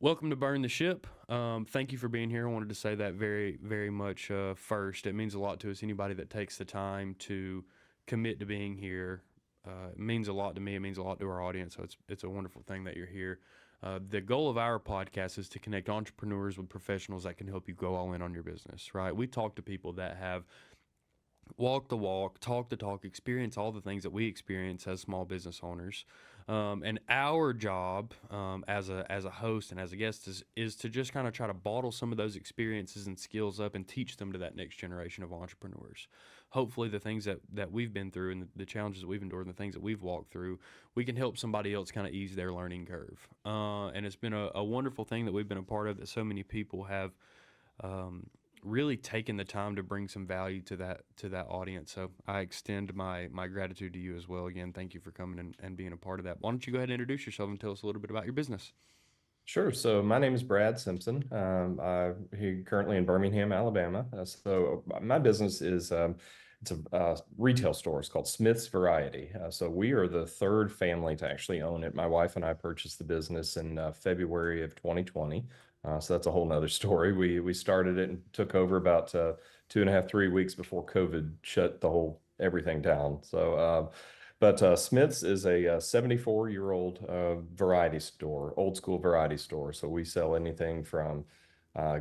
Welcome to Burn the Ship. Thank you for being here. I wanted to say that very much first. It means a lot to us. Anybody that takes the time to commit to being here, it means a lot to me. It means a lot to our audience. So it's a wonderful thing that you're here. The goal of our podcast is to connect entrepreneurs with professionals that can help you go all in on your business. Right? We talk to people that have walk the walk, talk the talk, experience all the things that we experience as small business owners. And our job as a host and as a guest is to just kind of try to bottle some of those experiences and skills up and teach them to that next generation of entrepreneurs. Hopefully, the things that we've been through and the challenges that we've endured and the things that we've walked through, we can help somebody else kind of ease their learning curve. And it's been a wonderful thing that we've been a part of that so many people have um, really taken the time to bring some value to that audience. So I extend my gratitude to you as well. Again, thank you for coming and being a part of that. Why don't you go ahead and introduce yourself and tell us a little bit about your business? Sure. So my name is Brad Simpson. I'm here currently in Birmingham, Alabama. My business is it's a retail store. It's called Smith's Variety. So we are the third family to actually own it. My wife and I purchased the business in February of 2020. So that's a whole nother story. We started it and took over about 2.5, 3 weeks before COVID shut the whole everything down. But Smith's is a 74-year-old variety store, old school variety store. So we sell anything from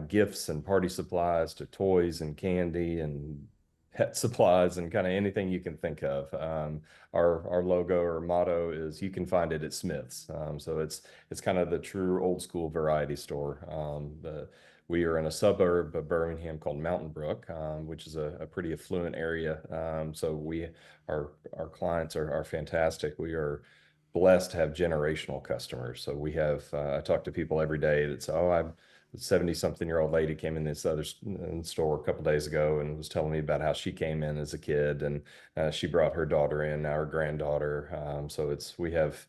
gifts and party supplies to toys and candy and pet supplies and kind of anything you can think of. Our logo or motto is "You can find it at Smith's." So it's kind of the true old school variety store. We are in a suburb of Birmingham called Mountain Brook, which is a pretty affluent area. Our clients are fantastic. We are blessed to have generational customers. So we have I talk to people every day that say, "Oh, I'm." 70-something-year-old lady came in this other store a couple days ago and was telling me about how she came in as a kid and she brought her daughter in, now her granddaughter. So we have,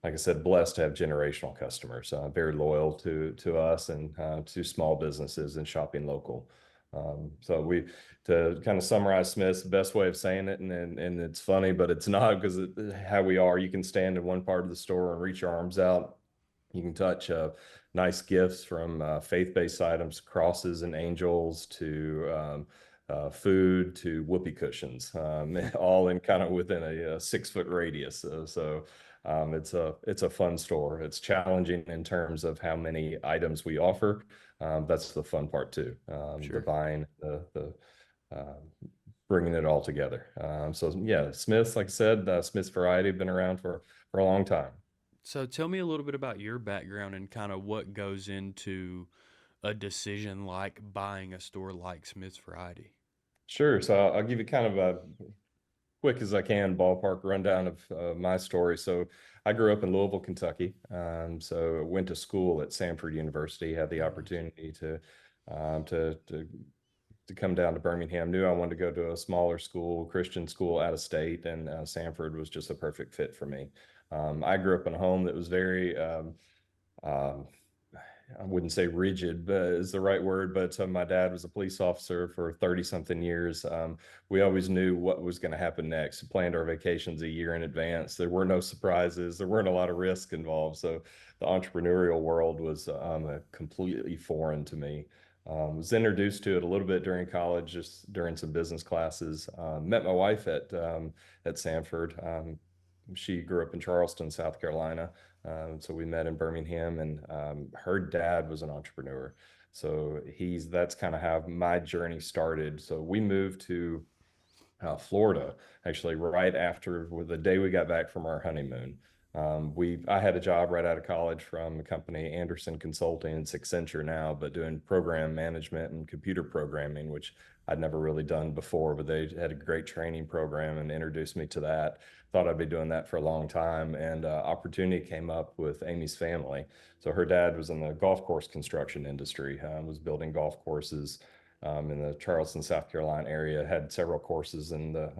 like I said, blessed to have generational customers, very loyal to us and to small businesses and shopping local. To kind of summarize Smith's, the best way of saying it, and it's funny, but it's not because how we are. You can stand in one part of the store and reach your arms out. You can touch nice gifts from faith-based items, crosses and angels, to food to whoopee cushions, all in kind of within a 6 foot radius. It's a fun store. It's challenging in terms of how many items we offer. That's the fun part too. The Sure. buying, the uh, bringing it all together. So yeah, Smith's, like I said, Smith's Variety been around for a long time. So tell me a little bit about your background and kind of what goes into a decision like buying a store like Smith's Variety. Sure. So I'll give you kind of a quick as I can ballpark rundown of my story. So I grew up in Louisville, Kentucky. So I went to school at Samford University, had the Nice. opportunity um, to, to to come down to Birmingham. Knew I wanted to go to a smaller school, Christian school out of state, and Samford was just a perfect fit for me. I grew up in a home that was very um, I wouldn't say rigid, but is the right word. But my dad was a police officer for 30 something years. We always knew what was going to happen next. Planned our vacations a year in advance. There were no surprises. There weren't a lot of risk involved. So the entrepreneurial world was completely foreign to me. Was introduced to it a little bit during college, just during some business classes. Met my wife at Sanford. She grew up in Charleston, South Carolina. So we met in Birmingham, and her dad was an entrepreneur. So that's kind of how my journey started. So we moved to Florida, actually, right after the day we got back from our honeymoon. I had a job right out of college from the company Anderson Consulting. It's Accenture now, but doing program management and computer programming, which I'd never really done before. But they had a great training program and introduced me to that. Thought I'd be doing that for a long time, and opportunity came up with Amy's family. So her dad was in the golf course construction industry, was building golf courses in the Charleston, South Carolina area. Had several courses in the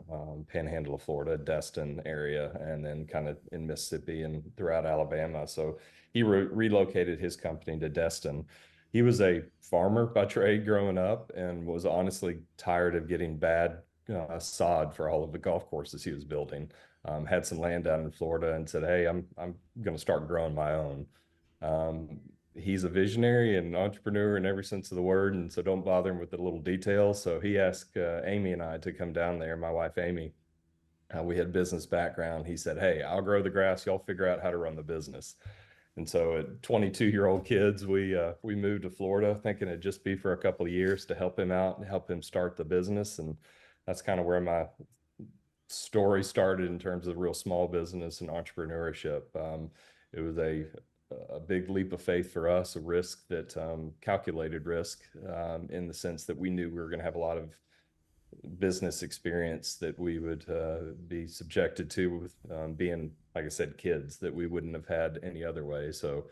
Panhandle of Florida, Destin area, and then kind of in Mississippi and throughout Alabama. So he relocated his company to Destin. He was a farmer by trade growing up and was honestly tired of getting bad sod for all of the golf courses he was building. Had some land down in Florida and said, "Hey, I'm going to start growing my own." Um, he's a visionary and an entrepreneur in every sense of the word, and so don't bother him with the little details. So he asked Amy and I to come down there. My wife Amy, we had business background. He said, "Hey, I'll grow the grass. Y'all figure out how to run the business." And so at 22-year-old kids, we moved to Florida thinking it'd just be for a couple of years to help him out and help him start the business. And that's kind of where my story started in terms of real small business and entrepreneurship. It was a big leap of faith for us, a risk that calculated risk in the sense that we knew we were going to have a lot of business experience that we would be subjected to with being, like I said, kids that we wouldn't have had any other way. So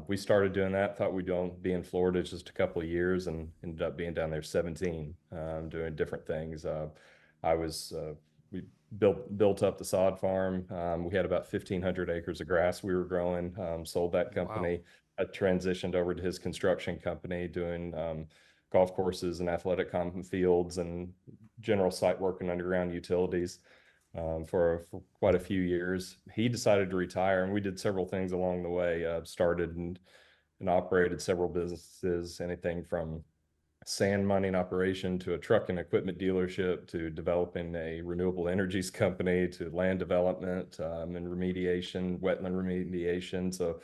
we started doing that, thought we'd be in Florida just a couple of years and ended up being down there 17, doing different things. I was, we built up the sod farm. We had about 1,500 acres of grass we were growing, sold that Wow. company. I transitioned over to his construction company doing golf courses and athletic common fields and general site work and underground utilities for quite a few years. He decided to retire, and we did several things along the way. Started and operated several businesses, anything from sand mining operation to a truck and equipment dealership to developing a renewable energies company to land development and remediation, wetland remediation. So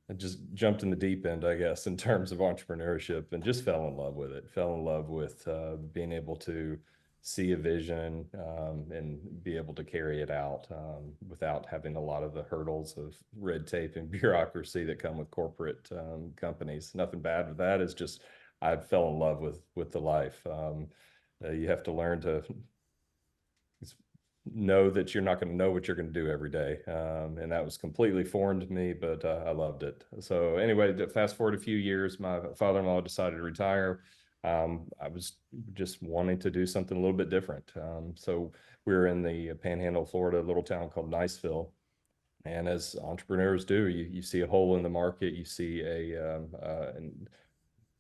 I just jumped in the deep end, I guess, in terms of entrepreneurship and just fell in love with it. Fell in love with being able to see a vision and be able to carry it out without having a lot of the hurdles of red tape and bureaucracy that come with corporate companies. Nothing bad with that. It's just I fell in love with the life. You have to learn to know that you're not going to know what you're going to do every day. And that was completely foreign to me, but I loved it. So anyway, fast forward a few years, my father-in-law decided to retire. I was just wanting to do something a little bit different. So we were in the Panhandle, Florida, a little town called Niceville. And as entrepreneurs do, you see a hole in the market, you see a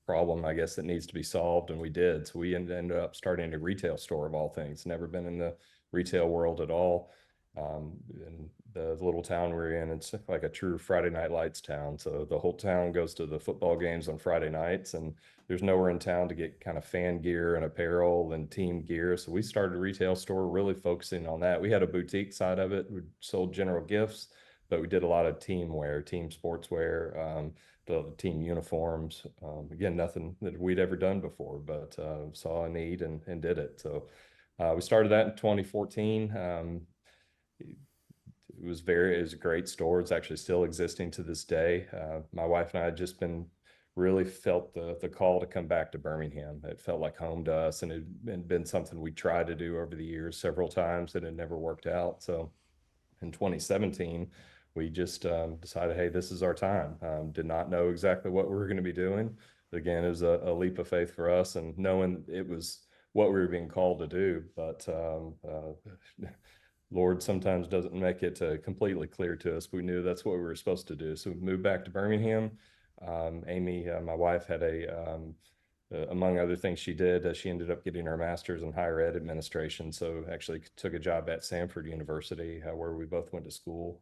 problem, I guess, that needs to be solved, and we did. So we ended up starting a retail store of all things. Never been in the retail world at all. In the little town we're in, it's like a true Friday Night Lights town. So the whole town goes to the football games on Friday nights, and there's nowhere in town to get kind of fan gear and apparel and team gear. So we started a retail store really focusing on that. We had a boutique side of it. We sold general gifts, but we did a lot of team wear, team sportswear, the team uniforms. Again, nothing that we'd ever done before, but saw a need and did it. So we started that in 2014. It was a great store. It's actually still existing to this day. My wife and I had just been really felt the call to come back to Birmingham. It felt like home to us, and it had been something we tried to do over the years several times and it never worked out. So in 2017, we just decided, hey, this is our time. Did not know exactly what we were going to be doing. Again, it was a leap of faith for us, and knowing it was what we were being called to do. But Lord sometimes doesn't make it completely clear to us. We knew that's what we were supposed to do. So we moved back to Birmingham. Amy, my wife, had among other things she did, she ended up getting her master's in higher ed administration. So actually took a job at Samford University, where we both went to school.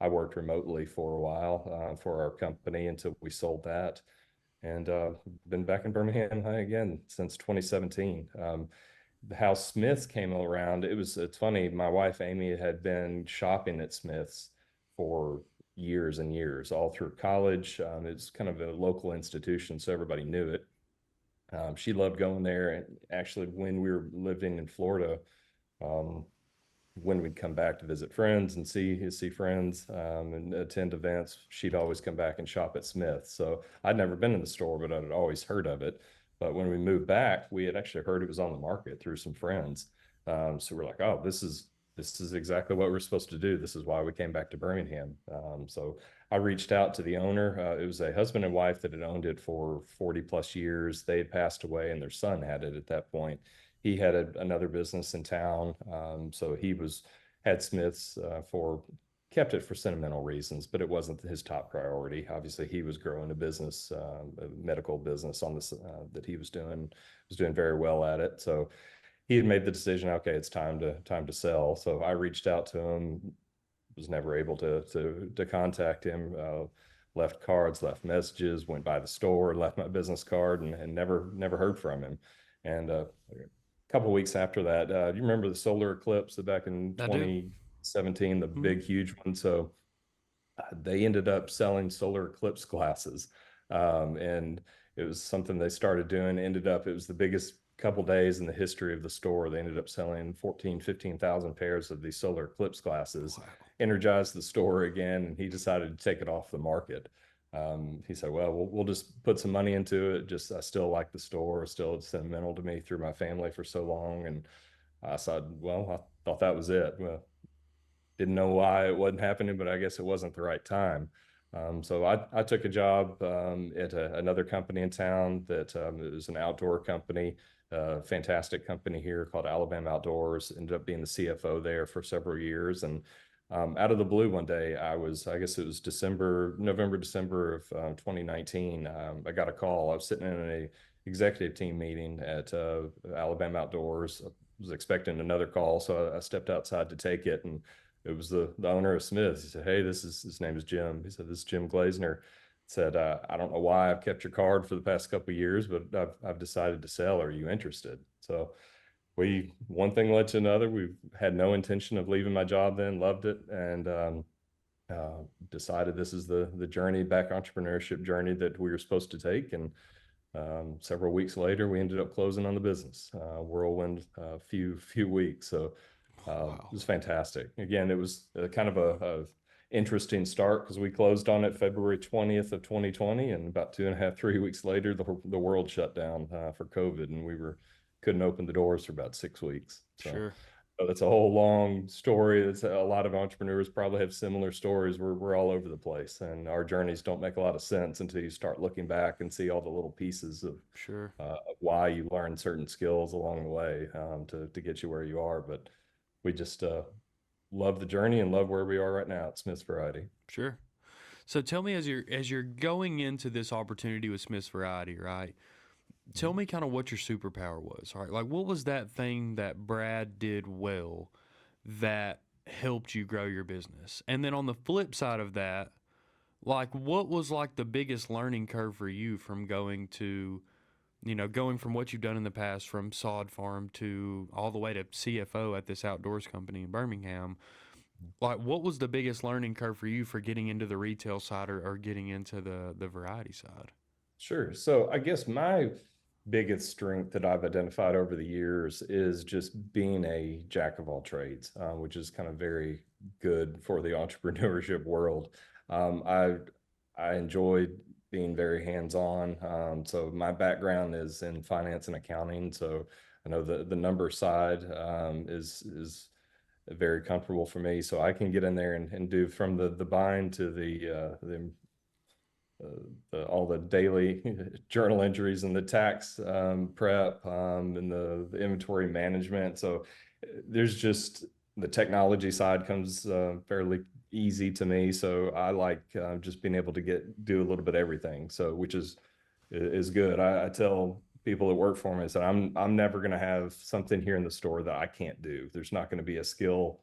I worked remotely for a while for our company until we sold that, and been back in Birmingham again since 2017. How Smith's came around, it's funny. My wife Amy had been shopping at Smith's for years and years, all through college. It's kind of a local institution, so everybody knew it. She loved going there. And actually, when we were living in Florida, um, when we'd come back to visit friends and see friends and attend events, she'd always come back and shop at Smith. So I'd never been in the store, but I'd always heard of it. But when we moved back, we had actually heard it was on the market through some friends. So we're like, oh, this is exactly what we're supposed to do. This is why we came back to Birmingham. So I reached out to the owner. It was a husband and wife that had owned it for 40 plus years. They had passed away, and their son had it at that point. He had another business in town, so he had Smith's for kept it for sentimental reasons, but it wasn't his top priority. Obviously, he was growing a business, a medical business on this that he was doing very well at it. So he had made the decision, okay, it's time to sell. So I reached out to him, was never able to contact him. Left cards, left messages, went by the store, left my business card, and never heard from him. And a couple weeks after that, do you remember the solar eclipse back in I do. 2017, the Hmm. big huge one? So they ended up selling solar eclipse glasses. And it was something they started doing, ended up, it was the biggest couple days in the history of the store. They ended up selling 14, 15,000 pairs of these solar eclipse glasses, Wow. energized the store again, and he decided to take it off the market. He said, well, we'll just put some money into it. Just, I still like the store, still it's sentimental to me through my family for so long. And I said, well, I thought that was it. Well, didn't know why it wasn't happening, but I guess it wasn't the right time. So I took a job at another company in town that it was an outdoor company, fantastic company here called Alabama Outdoors. Ended up being the CFO there for several years. And out of the blue one day, I guess it was November, December of 2019. I got a call. I was sitting in a executive team meeting at Alabama Outdoors. I was expecting another call, so I stepped outside to take it, and it was the owner of Smith's. He said, "Hey, his name is Jim." He said, "This is Jim Glazner." Said, "I don't know why I've kept your card for the past couple of years, but I've decided to sell. Are you interested?" So one thing led to another. We had no intention of leaving my job then, loved it, and decided this is the journey, back entrepreneurship journey that we were supposed to take. And several weeks later, we ended up closing on the business. Whirlwind, few weeks. So it Wow. was fantastic. Again, it was kind of a interesting start because we closed on it February 20th of 2020, and about 2.5, 3 weeks later, the world shut down for COVID, and we were couldn't open the doors for about 6 weeks. Sure. So that's a whole long story. It's a lot of entrepreneurs probably have similar stories. We're all over the place, and our journeys don't make a lot of sense until you start looking back and see all the little pieces Sure. of why you learn certain skills along the way to get you where you are. But we just love the journey and love where we are right now at Smith's Variety. Sure. So tell me, as you're going into this opportunity with Smith's Variety, right? Tell me kind of what your superpower was. All right, like what was that thing that Brad did well that helped you grow your business? And then on the flip side of that, like what was like the biggest learning curve for you from going from what you've done in the past from sod farm to all the way to CFO at this outdoors company in Birmingham? Like what was the biggest learning curve for you for getting into the retail side or getting into the variety side? Sure. So I guess my biggest strength that I've identified over the years is just being a jack of all trades, which is kind of very good for the entrepreneurship world. I enjoyed being very hands-on. So my background is in finance and accounting. So I know the number side is very comfortable for me. So I can get in there and do from the bind to all the daily journal entries and the tax prep and the inventory management. So there's just the technology side comes fairly easy to me. So I like just being able to do a little bit of everything. So which is good. I tell people that work for me, I said I'm never going to have something here in the store that I can't do. There's not going to be a skill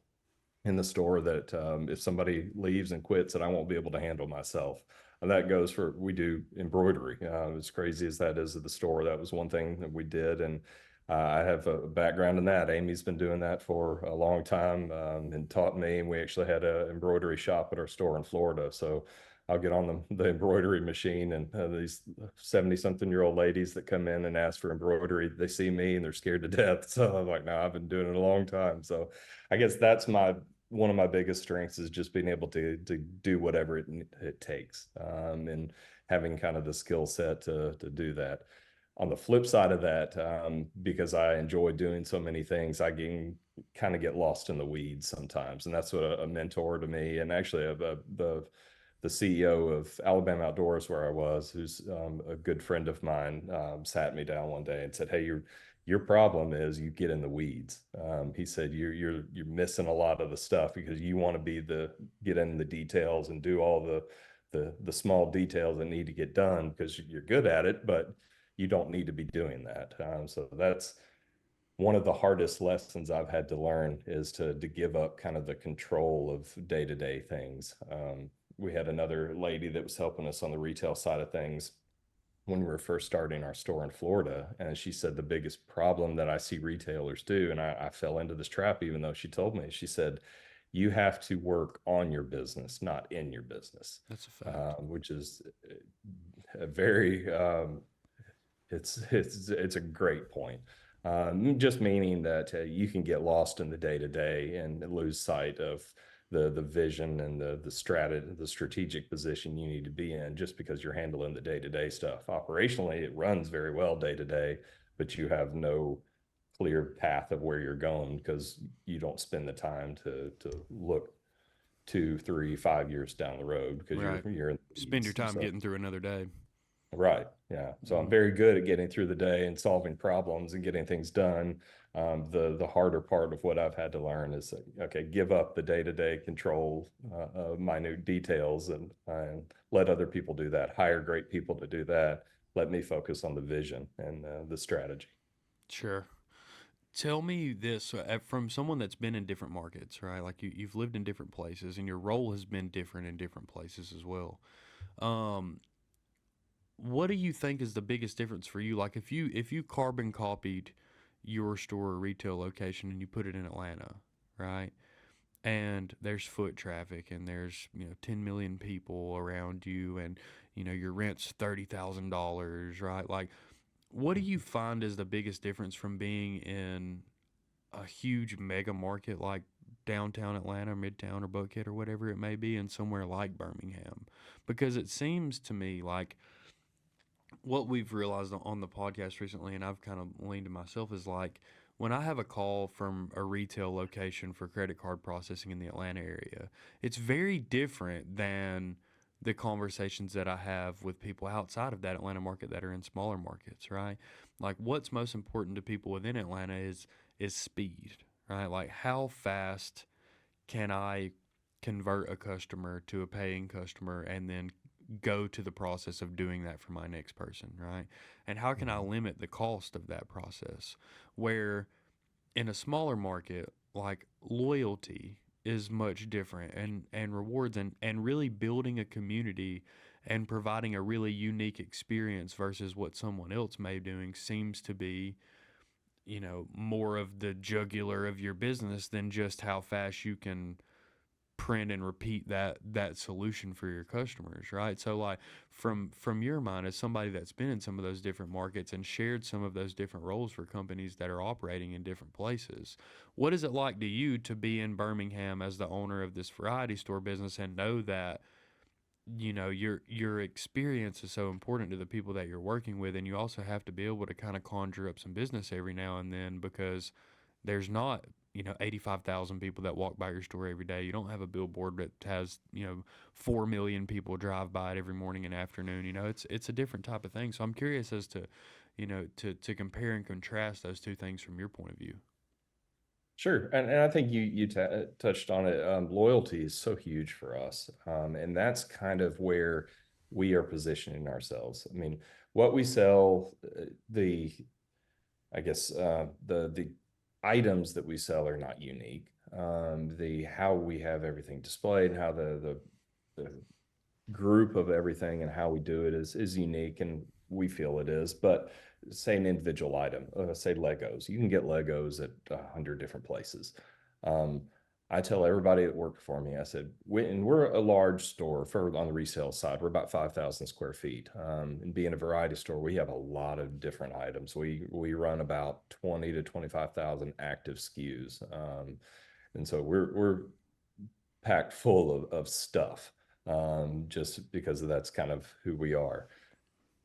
in the store that if somebody leaves and quits, that I won't be able to handle myself. And that goes for, we do embroidery. As crazy as that is at the store, that was one thing that we did. And I have a background in that. Amy's been doing that for a long time and taught me. And we actually had an embroidery shop at our store in Florida. So I'll get on the embroidery machine, and these 70-something-year-old ladies that come in and ask for embroidery, they see me and they're scared to death. So I'm like, no, I've been doing it a long time. So I guess that's one of my biggest strengths is just being able to do whatever it takes, and having kind of the skill set to do that. On the flip side of that, because I enjoy doing so many things, I can kind of get lost in the weeds sometimes, and that's what a mentor to me, and actually the CEO of Alabama Outdoors, where I was, who's a good friend of mine, sat me down one day and said, "Hey, your problem is you get in the weeds." He said, you're missing a lot of the stuff because you want to get in the details and do all the small details that need to get done because you're good at it, but you don't need to be doing that." So one of the hardest lessons I've had to learn is to give up kind of the control of day-to-day things. We had another lady that was helping us on the retail side of things when we were first starting our store in Florida. And she said the biggest problem that I see retailers do, and I fell into this trap, even though she told me, she said, you have to work on your business, not in your business, That's a fact. which is a very it's a great point. Just meaning that you can get lost in the day to day and lose sight of the vision and the strategic position you need to be in just because you're handling the day to day stuff. Operationally, it runs very well day to day, but you have no clear path of where you're going because you don't spend the time to look 2, 3, 5 years down the road because Right. you're in the Spend your weeds. time So getting through another day. right. Yeah. So I'm Mm, very good at getting through the day and solving problems and getting things done. The harder part of what I've had to learn is okay, give up the day-to-day control of minute details and let other people do that. Hire great people to do that. Let me focus on the vision and the strategy. sure. Tell me this from someone that's been in different markets, right? Like you've lived in different places, and your role has been different in different places as well. Um, what do you think is the biggest difference for you? Like if you carbon copied your store or retail location and you put it in Atlanta, right? And there's foot traffic and there's 10 million people around you, and your rent's $30,000, right? Like, what do you find is the biggest difference from being in a huge mega market like downtown Atlanta, Midtown, or Buckhead, or whatever it may be, and somewhere like Birmingham? Because it seems to me like what we've realized on the podcast recently, and I've kind of leaned to myself, is like when I have a call from a retail location for credit card processing in the Atlanta area, it's very different than the conversations that I have with people outside of that Atlanta market that are in smaller markets, right? Like what's most important to people within Atlanta is speed, right? Like how fast can I convert a customer to a paying customer and then go to the process of doing that for my next person, right? And how can I Mhm. limit the cost of that process? Where in a smaller market, like loyalty is much different, and rewards, and really building a community and providing a really unique experience versus what someone else may be doing seems to be more of the jugular of your business than just how fast you can print and repeat that solution for your customers, right? So like from your mind as somebody that's been in some of those different markets and shared some of those different roles for companies that are operating in different places, what is it like to you to be in Birmingham as the owner of this variety store business and know that your experience is so important to the people that you're working with, and you also have to be able to kind of conjure up some business every now and then because there's not 85,000 people that walk by your store every day. You don't have a billboard that has 4 million people drive by it every morning and afternoon. It's a different type of thing. So I'm curious as to to compare and contrast those two things from your point of view. Sure, and I think you touched on it. Loyalty is so huge for us, and that's kind of where we are positioning ourselves. I mean, what we sell, the I guess the items that we sell are not unique. The how we have everything displayed, how the group of everything and how we do it is unique, and we feel it is. But say an individual item, say Legos, you can get Legos at 100 different places. Um, I tell everybody that worked for me, I said, and we're a large store for on the resale side. We're about 5,000 square feet. And being a variety store, we have a lot of different items. We run about 20 to 25,000 active SKUs. And so we're packed full of stuff, just because that's kind of who we are.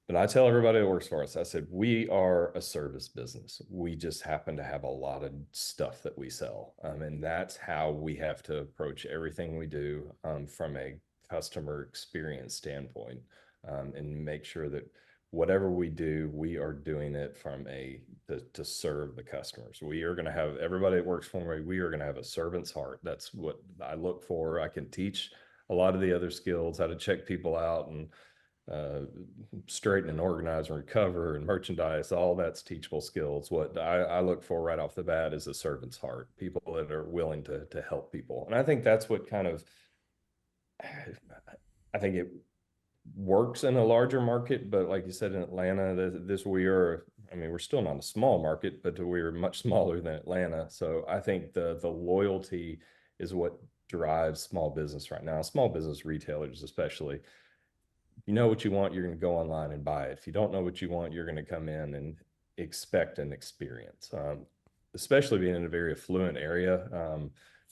But I tell everybody that works for us, I said, we are a service business. We just happen to have a lot of stuff that we sell. And that's how we have to approach everything we do, from a customer experience standpoint, and make sure that whatever we do, we are doing it from to serve the customers. We are going to have everybody that works for me, we are going to have a servant's heart. That's what I look for. I can teach a lot of the other skills, how to check people out uh, straighten and organize and recover and merchandise, all that's teachable skills. What I look for right off the bat is a servant's heart, people that are willing to help people. And I think that's what kind of, I think it works in a larger market, but like you said, in Atlanta, this we are, I mean, we're still not a small market, but we're much smaller than Atlanta. So I think the loyalty is what drives small business right now, small business retailers especially. You know what you want, you're going to go online and buy it. If you don't know what you want, you're going to come in and expect an experience. Especially being in a very affluent area.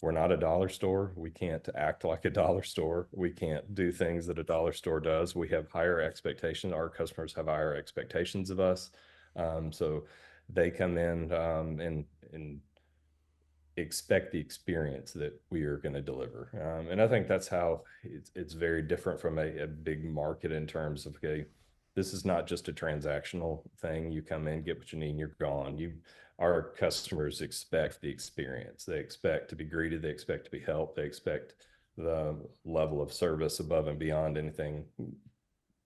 We're not a dollar store. We can't act like a dollar store. We can't do things that a dollar store does. We have higher expectations. Our customers have higher expectations of us. So they come in and expect the experience that we are going to deliver. And I think that's how it's very different from a big market in terms of, okay, this is not just a transactional thing. You come in, get what you need, and you're gone. Our customers expect the experience. They expect to be greeted. They expect to be helped. They expect the level of service above and beyond anything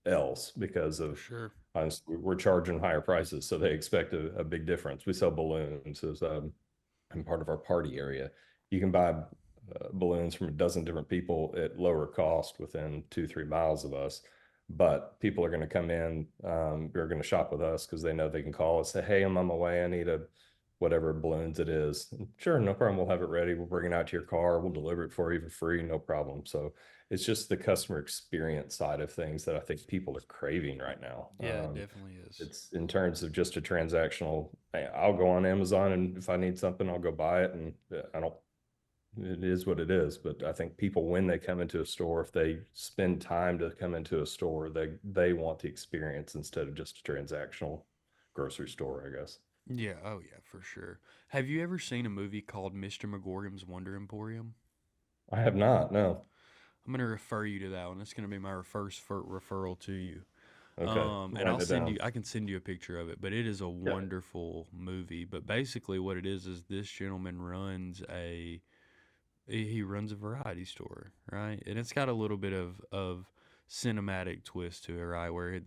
else because For of sure. honestly, we're charging higher prices. So they expect a big difference. We sell balloons as and part of our party area. You can buy balloons from a dozen different people at lower cost within 2, 3 miles of us. But people are going to come in, they're going to shop with us because they know they can call us, say, hey, I'm on my way. I need a whatever balloons it is. Sure, no problem. We'll have it ready. We'll bring it out to your car. We'll deliver it for you for free. No problem. So it's just the customer experience side of things that I think people are craving right now. Yeah, it definitely is. It's in terms of just a transactional. I'll go on Amazon and if I need something, I'll go buy it. And I don't, it is what it is. But I think people, when they come into a store, if they spend time to come into a store, they want the experience instead of just a transactional grocery store, I guess. Yeah, oh yeah, for sure. Have you ever seen a movie called Mr. McGorgam's Wonder Emporium? I have not, no. I'm going to refer you to that one. It's going to be my first referral to you. Okay. I'm And writing it down. I can send you a picture of it, but it is a Yeah. wonderful movie. But basically, what it is this gentleman runs he runs a variety store, right? And it's got a little bit of cinematic twist to it, right? Where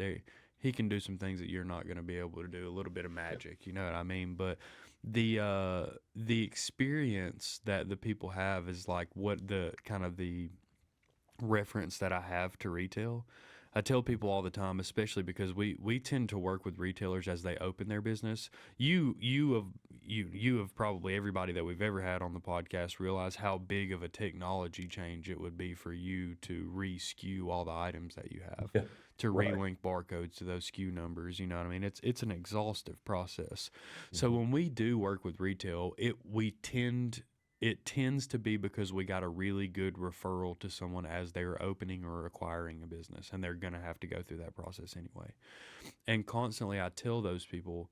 he can do some things that you're not going to be able to do. A little bit of Yeah. magic, you know what I mean? But the experience that the people have is like what the kind of the reference that I have to retail. I tell people all the time, especially because we tend to work with retailers as they open their business. You have probably everybody that we've ever had on the podcast realize how big of a technology change it would be for you to re-SKU all the items that you have, Yeah. to Right. relink barcodes to those SKU numbers. You know what I mean? It's an exhaustive process. So Mhm. when we do work with retail, it tends to be because we got a really good referral to someone as they're opening or acquiring a business, and they're going to have to go through that process anyway. And constantly I tell those people,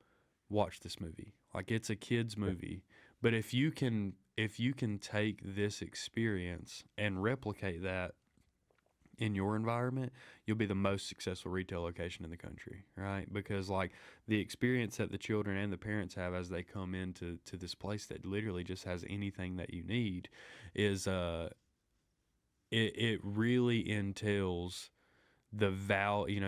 watch this movie. Like, it's a kids Yeah. movie, but if you can take this experience and replicate that in your environment, you'll be the most successful retail location in the country, right? Because like the experience that the children and the parents have as they come into this place that literally just has anything that you need is it really entails the value,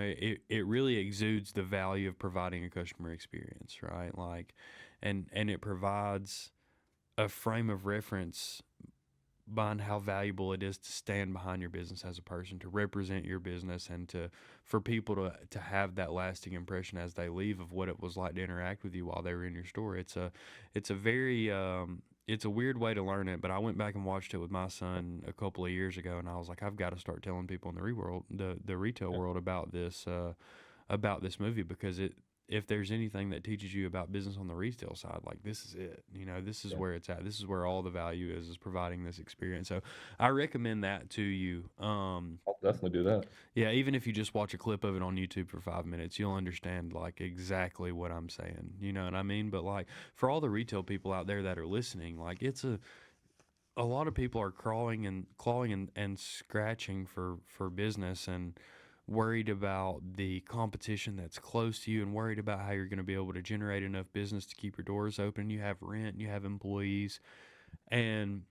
it really exudes the value of providing a customer experience, right? Like, and it provides a frame of reference behind how valuable it is to stand behind your business as a person, to represent your business, and to for people to have that lasting impression as they leave of what it was like to interact with you while they were in your store. It's a very it's a weird way to learn it, but I went back and watched it with my son a couple of years ago, and I was like, I've got to start telling people in the retail Yeah. world about this movie, because it if there's anything that teaches you about business on the retail side, like this is it. This is Yeah. where it's at. This is where all the value is providing this experience. So I recommend that to you. I'll definitely do that. Yeah, even if you just watch a clip of it on YouTube for 5 minutes, you'll understand like exactly what I'm saying. You know what I mean? But like for all the retail people out there that are listening, like a lot of people are crawling and clawing and scratching for business, and worried about the competition that's close to you, and worried about how you're going to be able to generate enough business to keep your doors open. You have rent, you have employees, and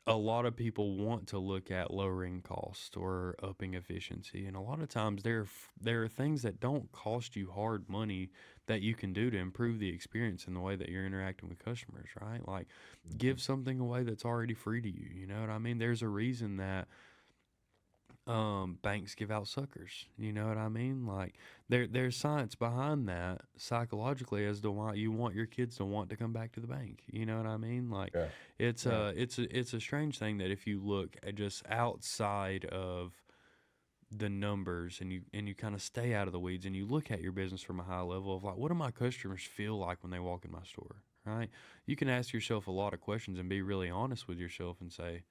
a lot of people want to look at lowering cost or upping efficiency, and a lot of times there are things that don't cost you hard money that you can do to improve the experience in the way that you're interacting with customers, right? Like, Mhm. give something away that's already free to you. You know what I mean? There's a reason that banks give out suckers. You know what I mean? Like, there's science behind that psychologically as to why you want your kids to want to come back to the bank. You know what I mean? Like, Yeah. Yeah. it's a strange thing that if you look at just outside of the numbers, and you kind of stay out of the weeds, and you look at your business from a high level of, like, what do my customers feel like when they walk in my store, right? You can ask yourself a lot of questions and be really honest with yourself and say,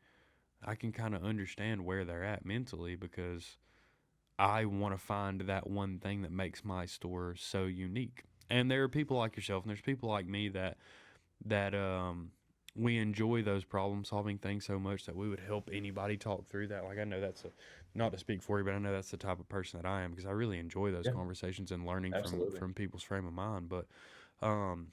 I can kind of understand where they're at mentally, because I want to find that one thing that makes my store so unique. And there are people like yourself, and there's people like me that we enjoy those problem solving things so much that we would help anybody talk through that. Like, I know that's a, not to speak for you, but I know that's the type of person that I am, because I really enjoy those Yeah. conversations and learning Absolutely. from people's frame of mind. But um,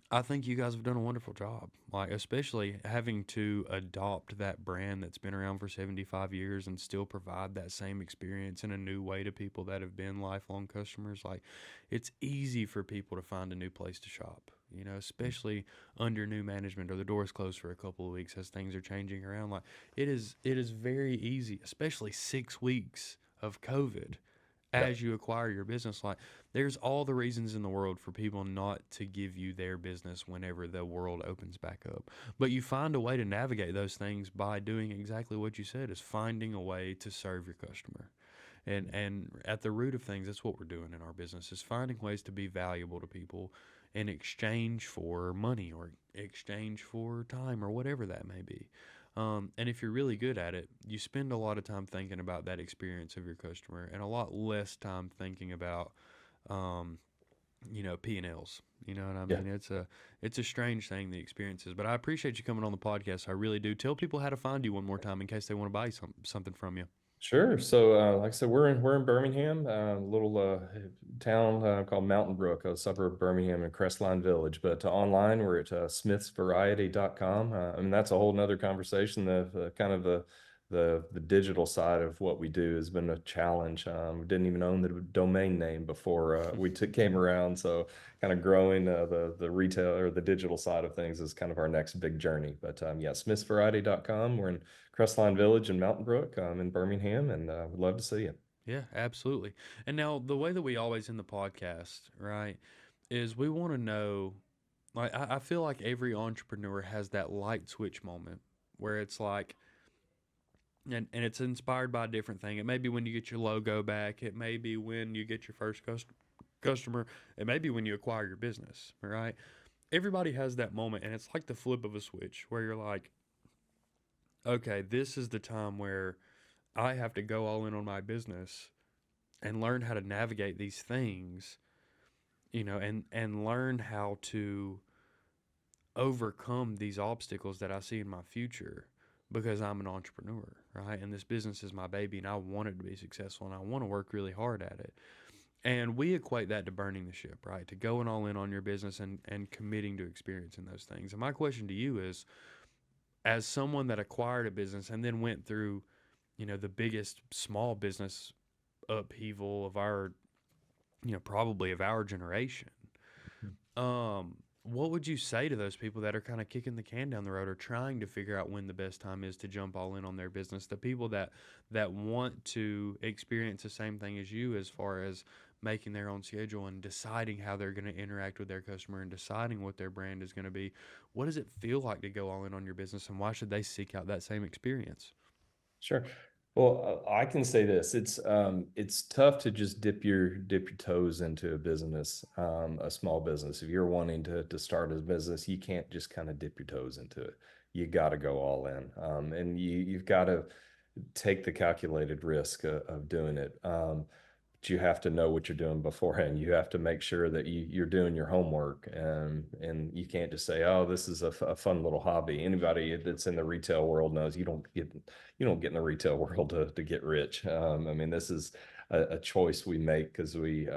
I think you guys have done a wonderful job. Like, especially having to adopt that brand that's been around for 75 years and still provide that same experience in a new way to people that have been lifelong customers. Like, it's easy for people to find a new place to shop, you know, especially under new management, or the doors closed for a couple of weeks as things are changing around. Like, it is very easy, especially 6 weeks of COVID, Yeah. as you acquire your business. Like, there's all the reasons in the world for people not to give you their business whenever the world opens back up, but you find a way to navigate those things by doing exactly what you said, is finding a way to serve your customer. And at the root of things, that's what we're doing in our business, is finding ways to be valuable to people in exchange for money, or exchange for time, or whatever that may be. And if you're really good at it, you spend a lot of time thinking about that experience of your customer, and a lot less time thinking about, um, P&Ls. You know what I Yeah. mean? It's a strange thing, the experiences. But I appreciate you coming on the podcast. I really do. Tell people how to find you one more time in case they want to buy something from you. Sure. So, like I said, we're in Birmingham, a little town called Mountain Brook, a suburb of Birmingham, in Crestline Village. But online, we're at smithsvariety.com. I mean, that's a whole nother conversation. The kind of the digital side of what we do has been a challenge. We didn't even own the domain name before came around. So, kind of growing the retail or the digital side of things is kind of our next big journey. But yeah, smithsvariety.com. We're in Crestline Village in Mountain Brook, in Birmingham, and would love to see you. Yeah, absolutely. And now, the way that we always end the podcast, right, is we want to know, like, I feel like every entrepreneur has that light switch moment where it's like, and it's inspired by a different thing. It may be when you get your logo back. It may be when you get your first customer. It may be when you acquire your business, right? Everybody has that moment, and it's like the flip of a switch where you're like, okay, this is the time where I have to go all in on my business and learn how to navigate these things, and learn how to overcome these obstacles that I see in my future, because I'm an entrepreneur, right? And this business is my baby, and I want it to be successful, and I want to work really hard at it. And we equate that to burning the ship, right? To going all in on your business, and committing to experiencing those things. And my question to you is, as someone that acquired a business and then went through, the biggest small business upheaval of our, probably of our generation, what would you say to those people that are kind of kicking the can down the road, or trying to figure out when the best time is to jump all in on their business? The people that want to experience the same thing as you, as far as making their own schedule and deciding how they're going to interact with their customer and deciding what their brand is going to be. What does it feel like to go all in on your business, and why should they seek out that same experience? Sure. Well, I can say this. It's tough to just dip your toes into a business, a small business. If you're wanting to start a business, you can't just kind of dip your toes into it. You got to go all in. And you've got to take the calculated risk of doing it. But you have to know what you're doing beforehand. You have to make sure that you're doing your homework, and you can't just say, "Oh, this is a fun little hobby." Anybody that's in the retail world knows you don't get in the retail world to get rich. I mean, this is a choice we make because we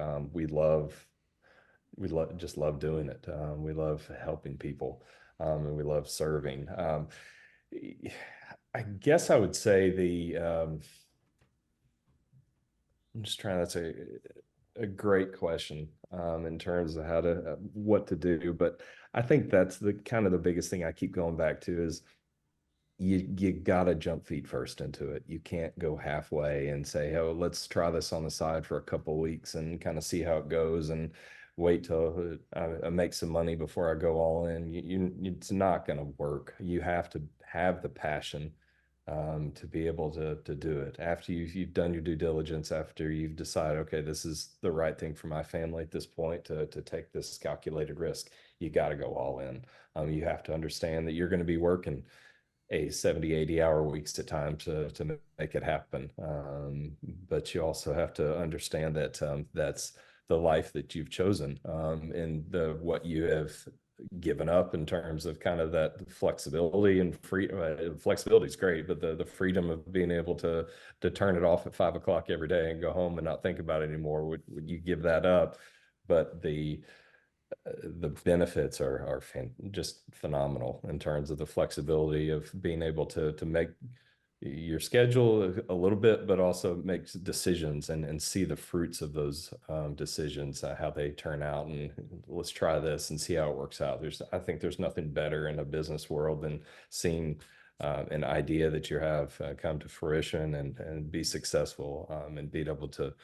just love doing it. We love helping people, and we love serving. I guess I would say I'm just trying, that's a great question in terms of how to, what to do. But I think that's the kind of the biggest thing I keep going back to is you gotta jump feet first into it. You can't go halfway and say, "Oh, let's try this on the side for a couple of weeks and kind of see how it goes and wait till I make some money before I go all in." It's not going to work. You have to have the passion to be able to do it. After you've done your due diligence, after you've decided, okay, this is the right thing for my family at this point to take this calculated risk, you got to go all in. You have to understand that you're going to be working a 70, 80 hour weeks at times to make it happen. But you also have to understand that that's the life that you've chosen and the what you have given up in terms of kind of that flexibility and free flexibility is great, but the freedom of being able to turn it off at 5 o'clock every day and go home and not think about it anymore, would you give that up? But the benefits are just phenomenal in terms of the flexibility of being able to make your schedule a little bit, but also make decisions and see the fruits of those decisions, how they turn out, and let's try this and see how it works out. I think there's nothing better in a business world than seeing an idea that you have come to fruition and be successful and be able to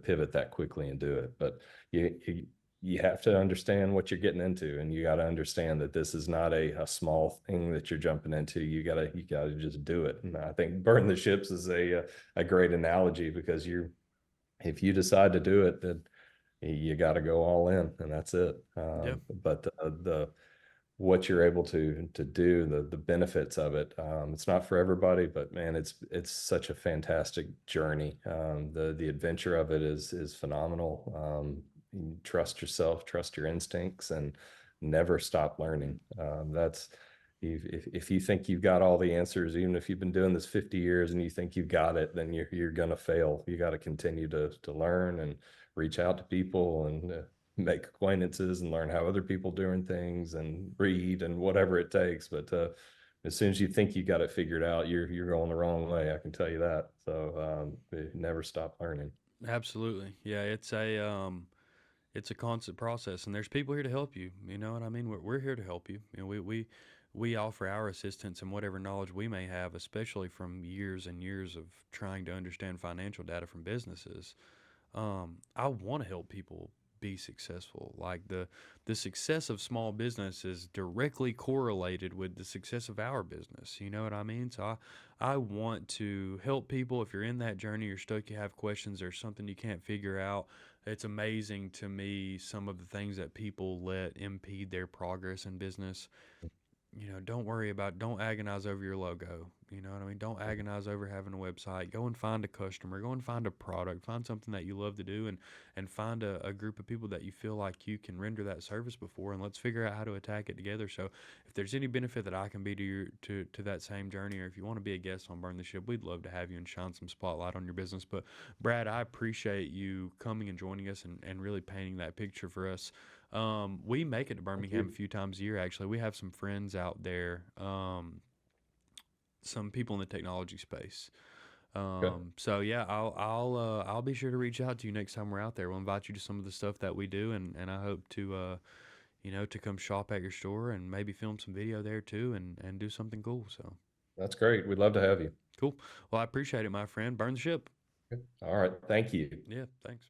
pivot that quickly and do it. But you have to understand what you're getting into, and you got to understand that this is not a small thing that you're jumping into. You gotta just do it. And I think burn the ships is a great analogy, because if you decide to do it, then you got to go all in, and that's it. Yeah. But the what you're able to do, the benefits of it, it's not for everybody, but man, it's such a fantastic journey. The adventure of it is phenomenal. You trust yourself, trust your instincts, and never stop learning. That's if you think you've got all the answers, even if you've been doing this 50 years and you think you've got it, then you're gonna fail. You got to continue to learn and reach out to people and make acquaintances and learn how other people doing things and read and whatever it takes. But as soon as you think you got it figured out, you're going the wrong way. I can tell you that. So never stop learning. Absolutely. Yeah, it's a constant process, and there's people here to help you. You know what I mean? We're here to help you. You know, we offer our assistance and whatever knowledge we may have, especially from years and years of trying to understand financial data from businesses. I want to help people be successful. Like the success of small business is directly correlated with the success of our business. You know what I mean? So I want to help people. If you're in that journey, you're stuck, you have questions, there's something you can't figure out. It's amazing to me some of the things that people let impede their progress in business. You know, don't agonize over your logo. You know what I mean? Don't agonize over having a website. Go and find a customer, go and find a product, find something that you love to do, and find a group of people that you feel like you can render that service before, and let's figure out how to attack it together. So if there's any benefit that I can be to to that same journey, or if you want to be a guest on Burn the Ship, we'd love to have you and shine some spotlight on your business. But Brad, I appreciate you coming and joining us and really painting that picture for us. We make it to Thank Birmingham a you. few times a year. Actually, we have some friends out there, some people in the technology space. Okay. So yeah, I'll be sure to reach out to you next time we're out there. We'll invite you to some of the stuff that we do, and I hope to to come shop at your store and maybe film some video there too, and do something cool. So That's great. We'd love to have you. cool. Well, I appreciate it, my friend. Burn the ship. All right. Thank you. Yeah, thanks.